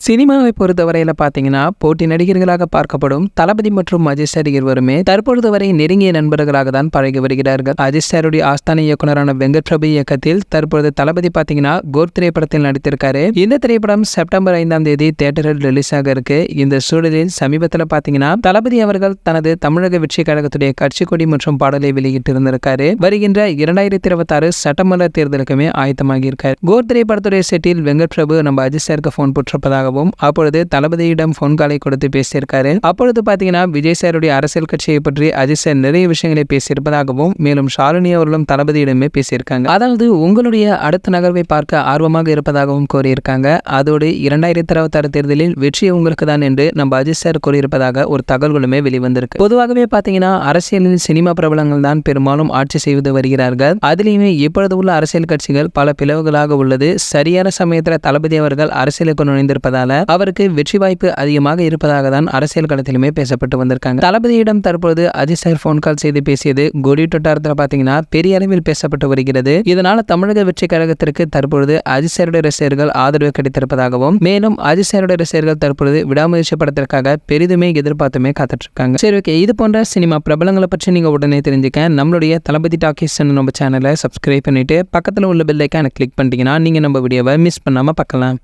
சினிமாவை பொறுத்தவரையில பாத்தீங்கன்னா போட்டி நடிகர்களாக பார்க்கப்படும் தளபதி மற்றும் அஜித் சார் இருவருமே தற்பொழுது வரை நெருங்கிய நண்பர்களாக தான் பழகி வருகிறார்கள். அஜித் சாருடைய ஆஸ்தான இயக்குனரான வெங்கட் பிரபு இயக்கத்தில் தற்பொழுது தளபதி பாத்தீங்கன்னா கோர் திரைப்படத்தில் நடித்திருக்காரு. இந்த திரைப்படம் செப்டம்பர் 5ஆம் தேதி தியேட்டரில் ரிலீஸ் ஆக இருக்கு. இந்த சூழலில் சமீபத்தில் பாத்தீங்கன்னா தளபதி அவர்கள் தனது தமிழக வெற்றி கழகத்துடைய கட்சி கொடி மற்றும் பாடலை வெளியிட்டு இருந்திருக்காரு. வருகின்ற 2026 சட்டமன்ற தேர்தலுக்குமே ஆயத்தமாகி இருக்காரு. கோர் திரைப்படத்துடைய செட்டில் வெங்கட் பிரபு நம்ம அஜித் சாருக்கு போன் போட்டிருப்பதாக அப்பொழுது தளபதியிடம் போன் காலை கொடுத்து பேசியிருக்காரு. அப்பொழுது பாத்தீங்கன்னா விஜய் சாருடைய அரசியல் கட்சியை பற்றி அஜித் சார் நிறைய விஷயங்களை பேசியிருப்பதாகவும் மேலும் ஷாலினி அவர்களும் தளபதியிடமே பேசியிருக்காங்க. அதாவது உங்களுடைய அடுத்த நகர்வை பார்க்க ஆர்வமாக இருப்பதாகவும் கூறியிருக்காங்க. அதோடு 2026 தேர்தலில் வெற்றி உங்களுக்கு தான் என்று நம்ம அஜித் சார் கூறியிருப்பதாக ஒரு தகவல்களுமே வெளிவந்திருக்கு. பொதுவாகவே பாத்தீங்கன்னா அரசியலில் சினிமா பிரபலங்கள் தான் பெரும்பாலும் ஆட்சி செய்து வருகிறார்கள். அதிலுமே இப்பொழுது உள்ள அரசியல் கட்சிகள் பல பிளவுகளாக உள்ளது. சரியான சமயத்தில் தளபதி அவர்கள் அரசியலுக்கு நுழைந்திருப்பதால் அவருக்கு வெற்றி வாய்ப்பு அதிகமாக இருப்பதாக தான் அரசியல் களத்திலுமே பேசப்பட்டு வந்திருக்காங்க. தளபதியிடம் தற்போது அஜித் சார் போன் கால் செய்து பேசியது கோடி வட்டாரத்தில் பாத்தீங்கன்னா பெரிய அளவில் பேசப்பட்டு வருகிறது. இதனால தமிழக வெற்றி கழகத்திற்கு தற்பொழுது அஜித் சாருடைய ரசிகர்கள் ஆதரவு கிடைத்திருப்பதாகவும் மேலும் அஜித் சாருடைய ரசிகர்கள் தற்பொழுது விடாமுயற்சி படத்திற்காக பெரிதுமே எதிர்பார்த்துமே காத்துட்டு இருக்காங்க. சரி, ஓகே, இது போன்ற சினிமா பிரபலங்களை பற்றி நீங்க உடனே தெரிஞ்சுக்க நம்மளுடைய தளபதி டாக்கீஸ் நம்ம சேனலை சப்ஸ்கிரைப் பண்ணிட்டு பக்கத்தில் உள்ள பெல் ஐகானை கிளிக் பண்ணிட்டீங்கன்னா நீங்க நம்ம வீடியோவை மிஸ் பண்ணாம பார்க்கலாம்.